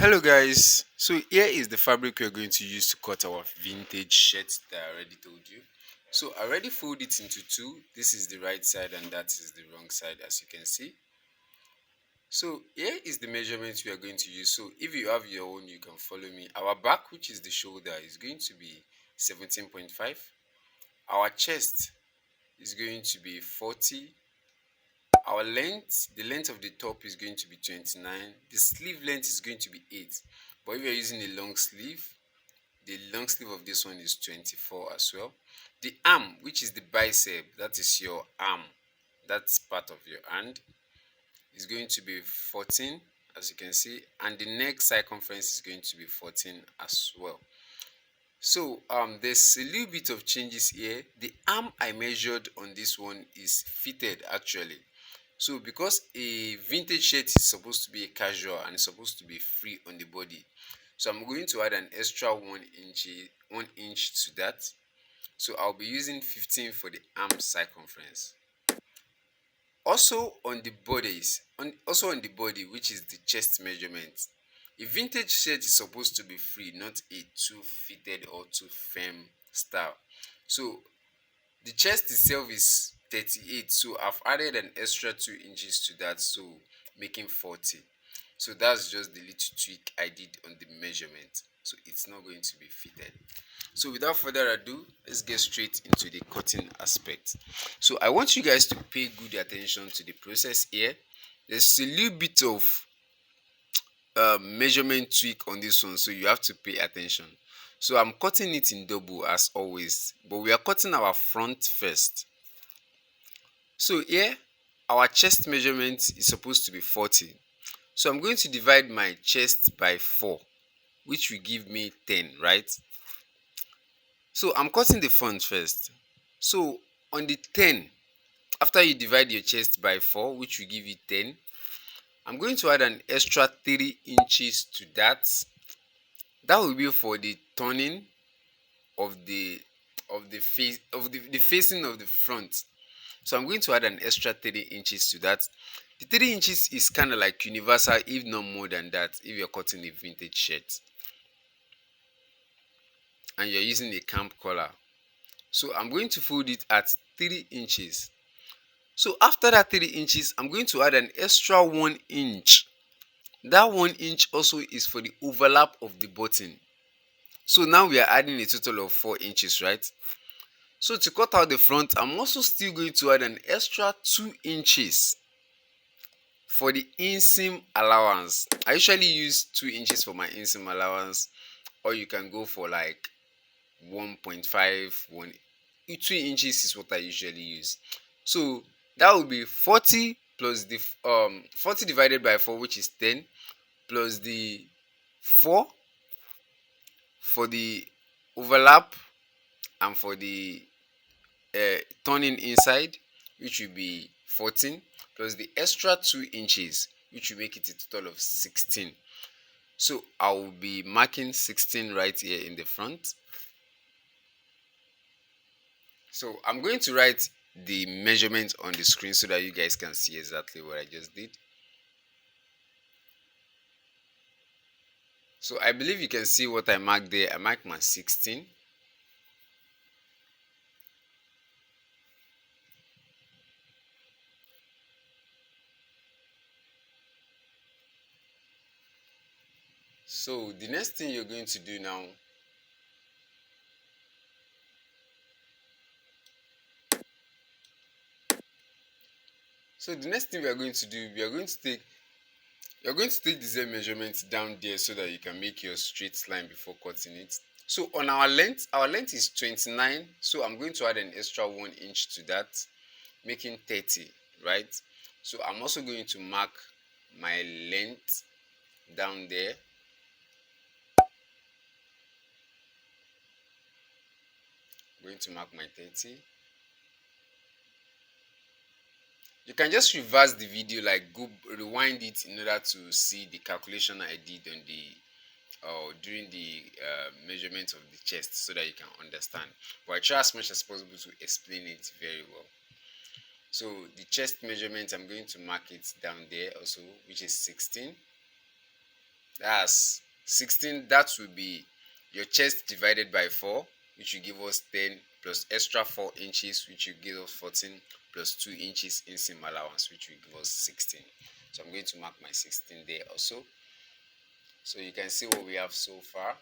Hello guys, so here is the fabric we're going to use to cut our vintage shirts that I already told you. So I already fold it into two. This is the right side and that is the wrong side, as you can see. So here is the measurements we are going to use. So if you have your own, you can follow me. Our back, which is the shoulder, is going to be 17.5. Our chest is going to be 40. Our length, the length of the top is going to be 29. The sleeve length is going to be 8. But if you're using a long sleeve, the long sleeve of this one is 24 as well. The arm, which is the bicep, that is your arm, that's part of your hand, is going to be 14, as you can see, and the neck circumference is going to be 14 as well. So there's a little bit of changes here. The arm I measured on this one is fitted actually. So because a vintage shirt is supposed to be a casual and it's supposed to be free on the body, so I'm going to add an extra 1 inch to that. So I'll be using 15 for the arm circumference. Also on the body, which is the chest measurement, a vintage shirt is supposed to be free, not a too fitted or too firm style. So the chest itself is 38, so I've added an extra 2 inches to that, so making 40. So that's just the little tweak I did on the measurement, so it's not going to be fitted. So without further ado, let's get straight into the cutting aspect. So I want you guys to pay good attention to the process here. There's a little bit of measurement tweak on this one, so you have to pay attention. So I'm cutting it in double as always, but we are cutting our front first. So here our chest measurement is supposed to be 40. So I'm going to divide my chest by 4, which will give me 10, right? So I'm cutting the front first. So on the 10, after you divide your chest by 4, which will give you 10, I'm going to add an extra 3 inches to that. That will be for the turning of the face of the facing of the front. So I'm going to add an extra 3 inches to that. The 3 inches is kind of like universal, if not more than that, if you're cutting a vintage shirt and you're using a camp collar. So I'm going to fold it at 3 inches. So after that 3 inches, I'm going to add an extra 1 inch. That 1 inch also is for the overlap of the button. So now we are adding a total of 4 inches, right? So to cut out the front, I'm also still going to add an extra 2 inches for the inseam allowance. I usually use 2 inches for my inseam allowance, or you can go for like 1.5, 2 inches is what I usually use. So that will be 40 plus the 40 divided by 4, which is 10, plus the 4 for the overlap and for the turning inside, which will be 14, plus the extra 2 inches, which will make it a total of 16. So I will be marking 16 right here in the front. So I'm going to write the measurement on the screen so that you guys can see exactly what I just did. So I believe you can see what I marked there. I marked my 16. So the next thing you're going to do now, we are going to do, you're going to take the same measurements down there so that you can make your straight line before cutting it. So on our length is 29, so I'm going to add an extra 1 inch to that, making 30, right? So I'm also going to mark my length down there. I'm going to mark my 30. You can just reverse the video, like go rewind it in order to see the calculation I did on the during the measurement of the chest, so that you can understand. But I try as much as possible to explain it very well. So the chest measurement, I'm going to mark it down there also, which is 16. That's 16. That will be your chest divided by 4, which will give us 10, plus extra 4 inches, which will give us 14, plus 2 inches inseam allowance, which will give us 16. So I'm going to mark my 16 there also. So you can see what we have so far.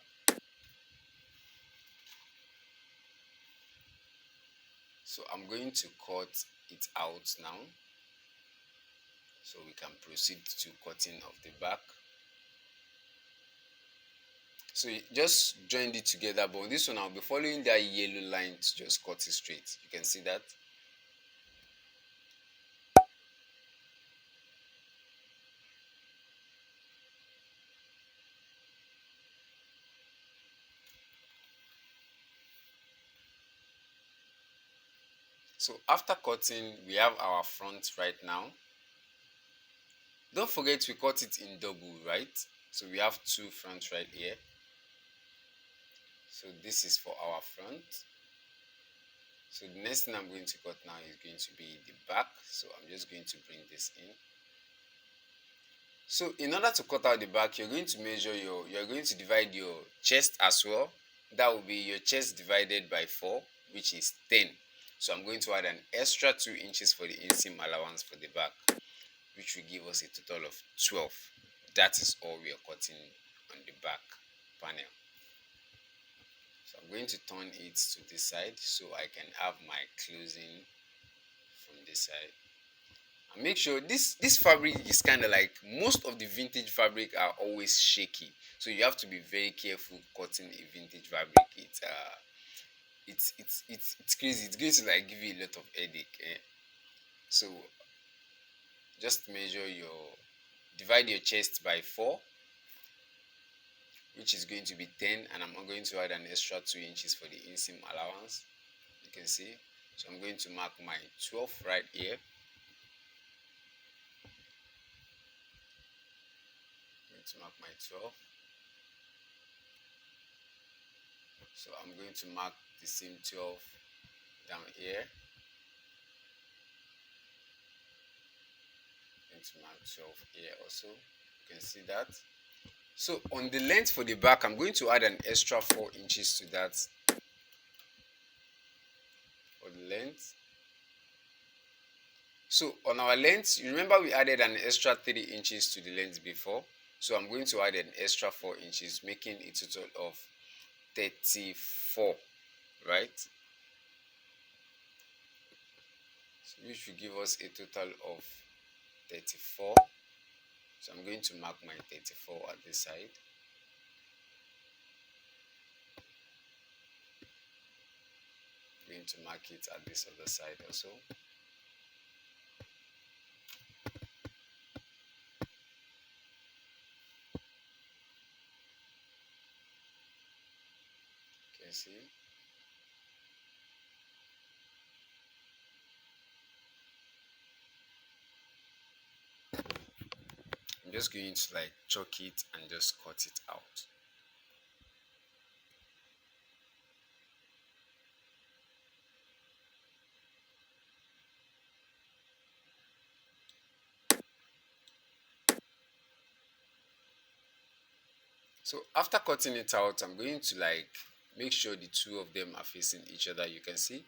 So I'm going to cut it out now, so we can proceed to cutting of the back. So just join it together, but on this one I'll be following that yellow line to just cut it straight. You can see that. So after cutting, we have our front right now. Don't forget we cut it in double, right? So we have two fronts right here. So this is for our front. So the next thing I'm going to cut now is going to be the back. So I'm just going to bring this in. So in order to cut out the back, you're going to measure you're going to divide your chest as well. That will be your chest divided by 4, which is 10. So I'm going to add an extra 2 inches for the inseam allowance for the back, which will give us a total of 12. That is all we are cutting on the back panel. So I'm going to turn it to this side so I can have my closing from this side. And make sure this fabric is kind of like most of the vintage fabric are always shaky, so you have to be very careful cutting a vintage fabric. It's crazy. It's going to like give you a lot of headache. So just measure divide your chest by 4, which is going to be 10, and I'm going to add an extra 2 inches for the inseam allowance. You can see. So I'm going to mark my 12 right here. I'm going to mark my 12. So I'm going to mark the same 12 down here. I'm going to mark 12 here also. You can see that. So on the length for the back, I'm going to add an extra 4 inches to that for the length. So on our length, you remember we added an extra 3 inches to the length before. So I'm going to add an extra 4 inches, making a total of 34, right? So which will give us a total of 34. So I'm going to mark my 34 at this side. I'm going to mark it at this other side also. You can see. I'm just going to like chalk it and just cut it out. So after cutting it out, I'm going to like make sure the two of them are facing each other. You can see.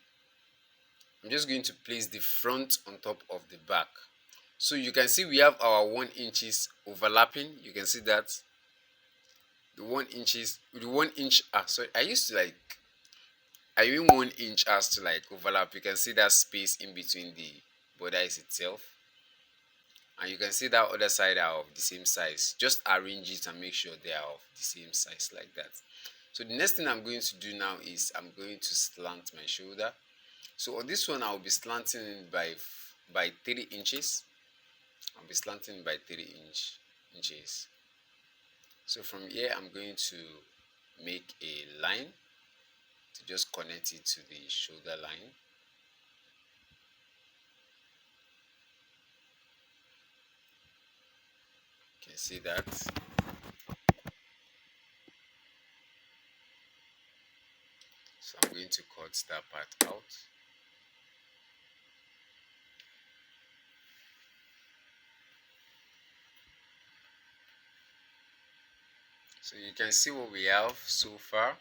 I'm just going to place the front on top of the back. So you can see we have our 1 inches overlapping. You can see that the 1 inch. Sorry, I mean 1 inch has to like overlap. You can see that space in between the borders itself, and you can see that other side are of the same size. Just arrange it and make sure they are of the same size like that. So the next thing I'm going to do now is I'm going to slant my shoulder. So on this one I'll be slanting by 3 inches. I'll be slanting by 3 inches. So from here I'm going to make a line to just connect it to the shoulder line. You can see that. So I'm going to cut that part out. So you can see what we have so far.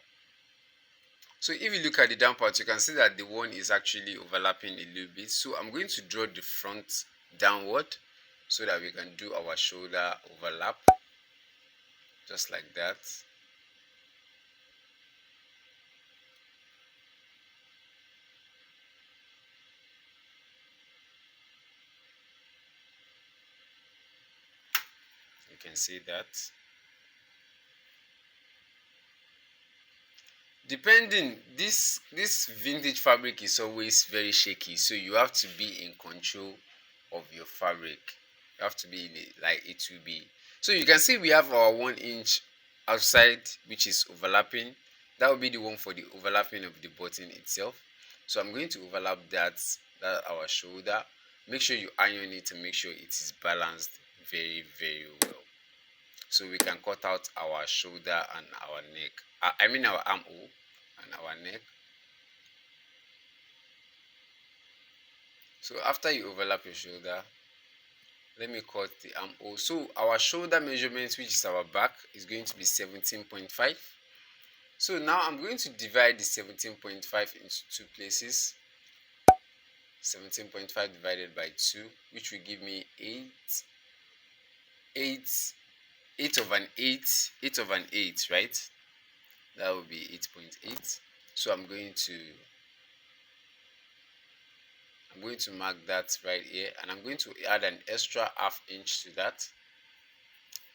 So if you look at the down part, you can see that the one is actually overlapping a little bit. So I'm going to draw the front downward so that we can do our shoulder overlap, just like that. You can see that. Depending, this vintage fabric is always very shaky, so you have to be in control of your fabric. You have to be in it like it will be. So you can see we have our 1 inch outside, which is overlapping. That will be the one for the overlapping of the button itself. So I'm going to overlap that our shoulder. Make sure you iron it and make sure it is balanced very well, so we can cut out our shoulder and our neck. I mean our armhole and our neck. So after you overlap your shoulder, let me cut the armhole. So our shoulder measurement, which is our back, is going to be 17.5. So now I'm going to divide the 17.5 into two places. 17.5 divided by 2, which will give me 8 of an 8, right? That will be 8.8. So I'm going to mark that right here, and I'm going to add an extra ½ inch to that,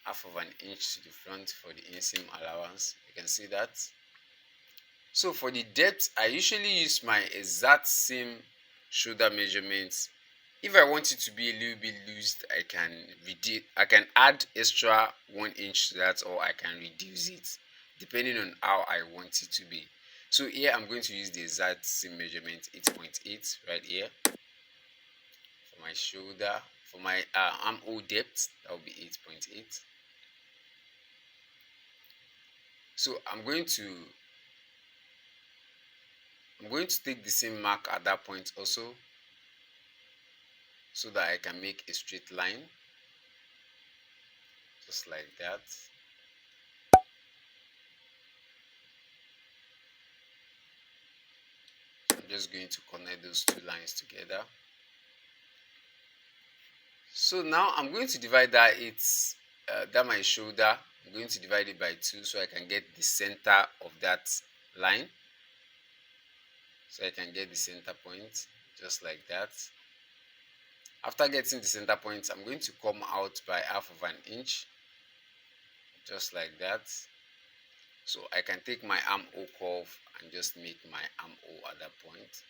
half of an inch to the front for the inseam allowance. You can see that. So for the depth, I usually use my exact same shoulder measurements. If I want it to be a little bit loose, I can add extra 1 inch to that, or I can reduce it depending on how I want it to be. So here I'm going to use the exact same measurement, 8.8 right here for my shoulder. For my armhole depth, that will be 8.8. So I'm going to take the same mark at that point also, so that I can make a straight line, just like that. I'm just going to connect those two lines together. So now I'm going to divide that my shoulder. I'm going to divide it by 2 so I can get the center of that line. So I can get the center point, just like that. After getting the center point, I'm going to come out by ½ of an inch, just like that. So I can take my armhole curve and just make my armhole at that point.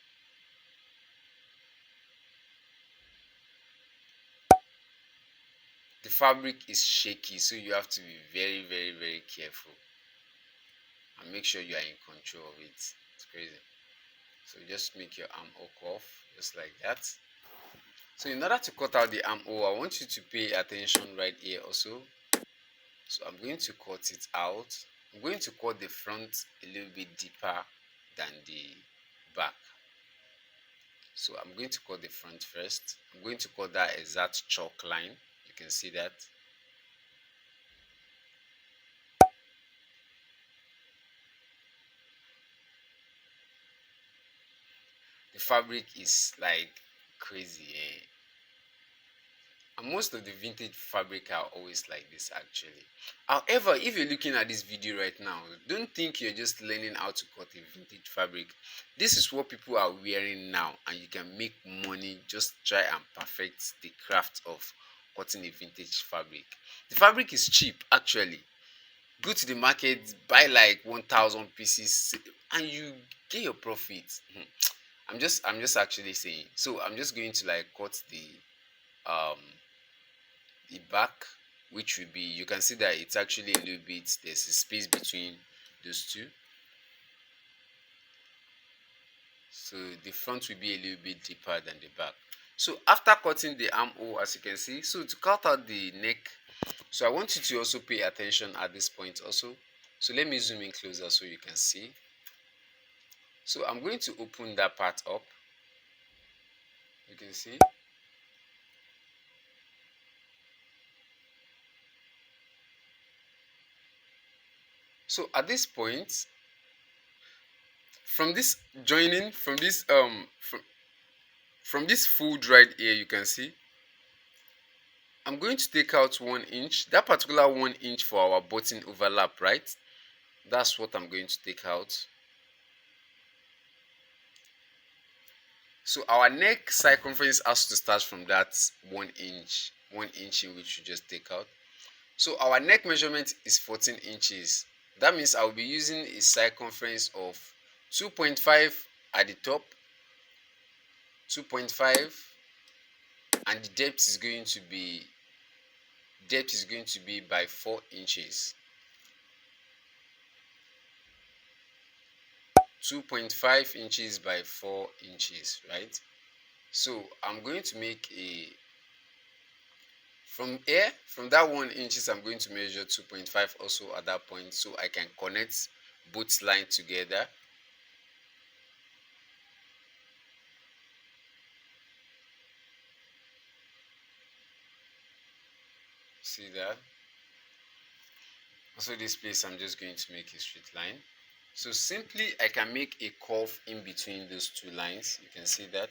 The fabric is shaky, so you have to be very careful and make sure you are in control of it. It's crazy. So just make your armhole curve, just like that. So in order to cut out the armhole, I want you to pay attention right here also. So I'm going to cut it out. I'm going to cut the front a little bit deeper than the back. So I'm going to cut the front first. I'm going to cut that exact chalk line. You can see that. The fabric is like crazy, eh? And most of the vintage fabric are always like this actually. However, if you're looking at this video right now, don't think you're just learning how to cut a vintage fabric. This is what people are wearing now, and you can make money. Just try and perfect the craft of cutting a vintage fabric. The fabric is cheap actually. Go to the market, buy like 1,000 pieces, and you get your profit. I'm just actually saying. So I'm just going to like cut um the back, which will be, you can see that it's actually a little bit, there's a space between those two. So the front will be a little bit deeper than the back. So after cutting the armhole, as you can see, so to cut out the neck, so I want you to also pay attention at this point also. So let me zoom in closer so you can see. So I'm going to open that part up. You can see. So at this point, from this joining, from this fold right here, you can see I'm going to take out 1 inch. That particular 1 inch for our button overlap, right? That's what I'm going to take out. So our neck circumference has to start from that 1 inch in which you just take out. So our neck measurement is 14 inches. That means I'll be using a circumference of 2.5 at the top, 2.5, and the depth is going to be by 4 inches. 2.5 inches by 4 inches, right? So I'm going to make a from here, from that 1 inches, I'm going to measure 2.5 also at that point, so I can connect both lines together. See that? Also this place, I'm just going to make a straight line. So simply I can make a curve in between those two lines. You can see that.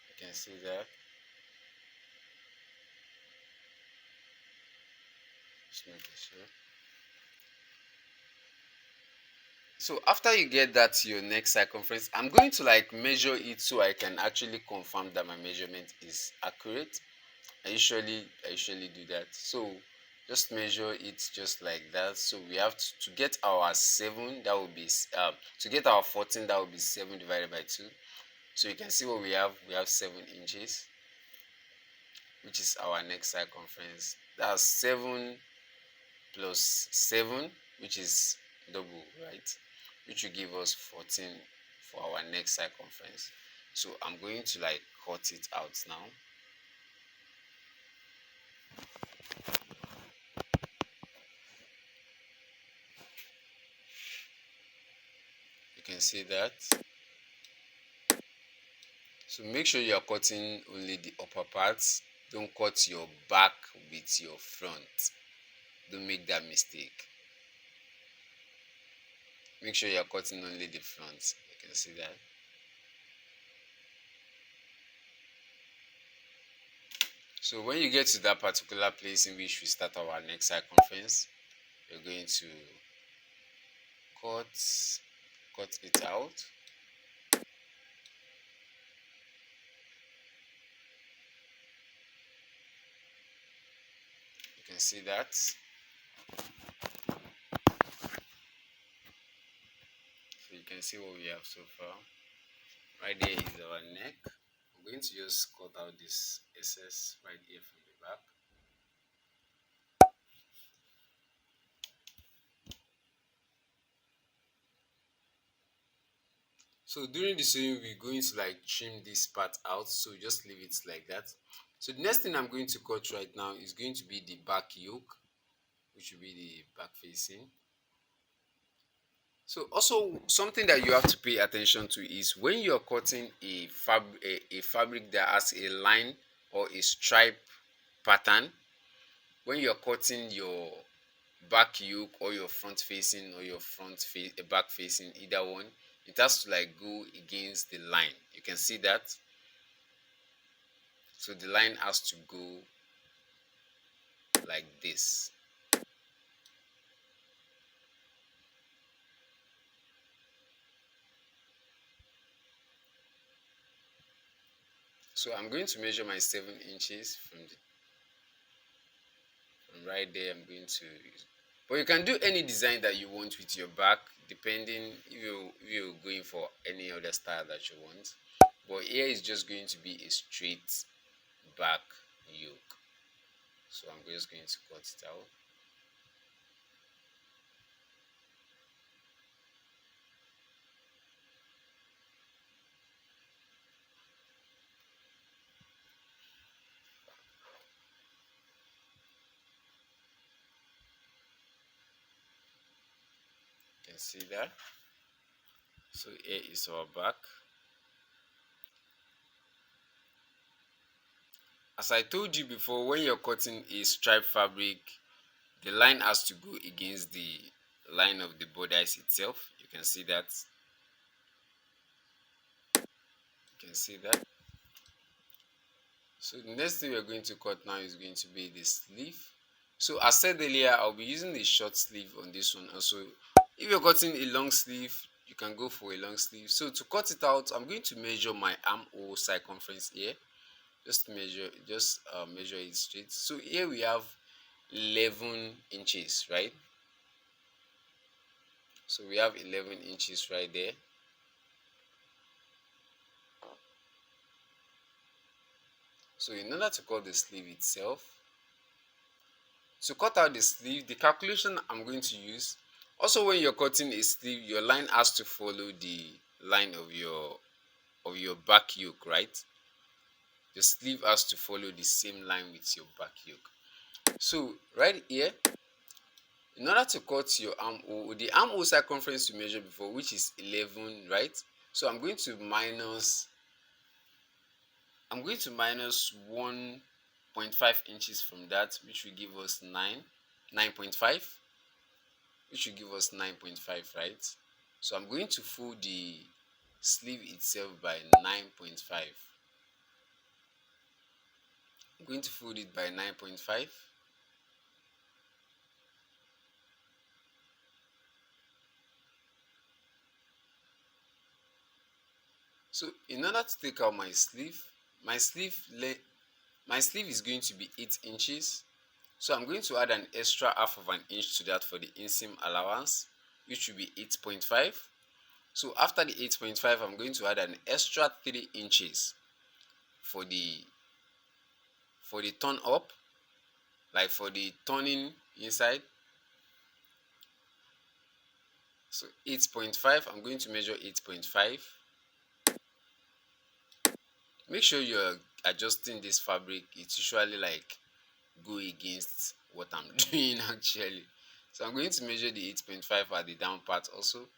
You can see that. Just make it sure. So after you get that to your neck circumference, I'm going to like measure it so I can actually confirm that my measurement is accurate. I usually do that. So just measure it just like that. So we have to get our 7, that will be to get our 14, that will be 7 divided by 2. So you can see what we have 7 inches, which is our neck circumference. That's 7 plus 7, which is double, right? Which will give us 14 for our neck circumference. So I'm going to like cut it out now. You can see that. So make sure you are cutting only the upper parts. Don't cut your back with your front. Don't make that mistake. Make sure you are cutting only the front. You can see that. So when you get to that particular place in which we start our neck circumference, you're going to cut it out. You can see that. So you can see what we have so far. Right there is our neck. I'm going to just cut out this excess right here from the back. So during the sewing, we're going to like trim this part out, so just leave it like that. So the next thing I'm going to cut right now is going to be the back yoke, which will be the back facing. So also something that you have to pay attention to is when you're cutting a fabric that has a line or a stripe pattern, when you're cutting your back yoke or your front facing or your back facing, either one, it has to like go against the line. You can see that. So the line has to go like this. So I'm going to measure my 7 inches from right there. I'm going to use, but you can do any design that you want with your back, depending if you're going for any other style that you want. But here is just going to be a straight back yoke. So I'm just going to cut it out. You can see that. So here is our back. As I told you before, when you're cutting a striped fabric, the line has to go against the line of the bodice itself. You can see that. You can see that. So the next thing we're going to cut now is going to be the sleeve. So as said earlier, I'll be using the short sleeve on this one also. If you're cutting a long sleeve, you can go for a long sleeve. So to cut it out, I'm going to measure my armhole circumference here. Just measure it straight. So here we have 11 inches, right? So we have 11 inches right there. So in order to cut the sleeve itself, to cut out the sleeve, the calculation I'm going to use, also when you're cutting a sleeve, your line has to follow the line of your back yoke, right? The sleeve has to follow the same line with your back yoke. So right here, in order to cut your armhole, the armhole circumference you measured before, which is 11, right? So I'm going to minus 1.5 inches from that, which will give us 9.5, which will give us 9.5, right? So I'm going to fold the sleeve itself by 9.5. I'm going to fold it by 9.5. So in order to take out my sleeve my sleeve is going to be 8 inches. So I'm going to add an extra half of an inch to that for the inseam allowance, which will be 8.5. So after the 8.5, I'm going to add an extra 3 inches for the turn up, like for the turning inside. So 8.5, I'm going to measure 8.5. Make sure you're adjusting this fabric. It's usually like go against what I'm doing actually. So I'm going to measure the 8.5 at the down part also.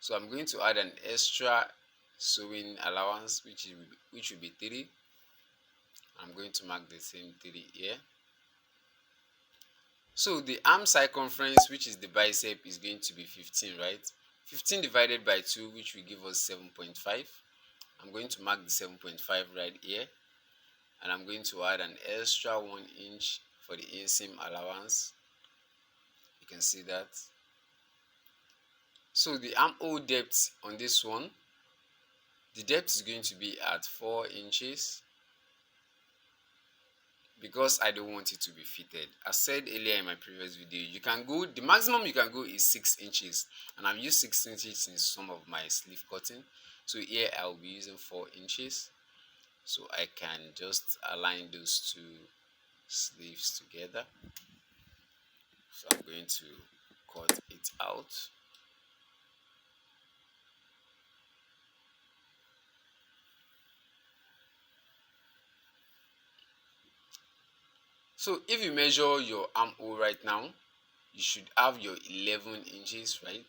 So I'm going to add an extra sewing allowance, which will be 3. I'm going to mark the same 3 here. So the arm circumference, which is the bicep, is going to be 15, right? 15 divided by 2, which will give us 7.5. I'm going to mark the 7.5 right here. And I'm going to add an extra 1 inch for the inseam allowance. You can see that. So the armhole depth on this one, the depth is going to be at 4 inches because I don't want it to be fitted. As said earlier in my previous video, the maximum you can go is 6 inches, and I've used 6 inches in some of my sleeve cutting. So here I'll be using 4 inches, so I can just align those two sleeves together. So I'm going to cut it out. So if you measure your armhole right now, you should have your 11 inches, right?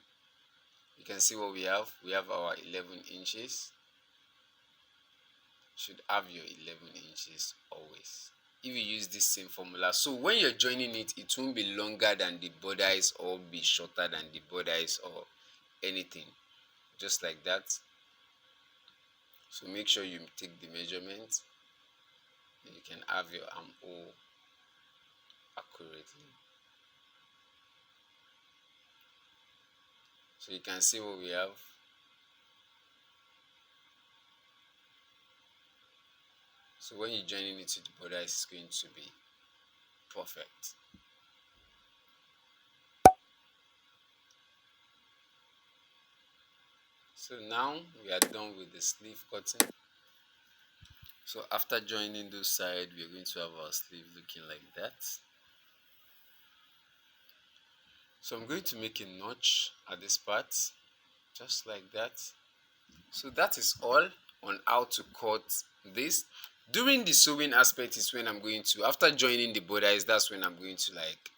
You can see what we have. We have our 11 inches. Should have your 11 inches always. If you use this same formula, so when you're joining it, it won't be longer than the bodice or be shorter than the bodice or anything. Just like that. So make sure you take the measurement and you can have your armhole accurately. So you can see what we have. So when you're joining it to the bodice, it's going to be perfect. So now we are done with the sleeve cutting. So after joining those sides, we are going to have our sleeve looking like that. So I'm going to make a notch at this part, just like that. So that is all on how to cut this. During the sewing aspect is when I'm going to, after joining the bodice, that's when I'm going to like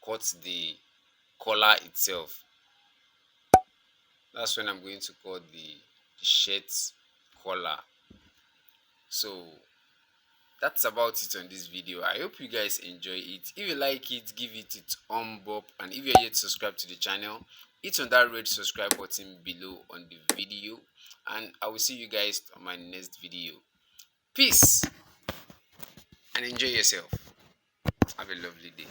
cut the collar itself. That's when I'm going to cut the shirt collar. So that's about it on this video. I hope you guys enjoy it. If you like it, give it its up, and if you're yet to subscribe to the channel, hit on that red subscribe button below on the video, and I will see you guys on my next video. Peace and enjoy yourself. Have a lovely day.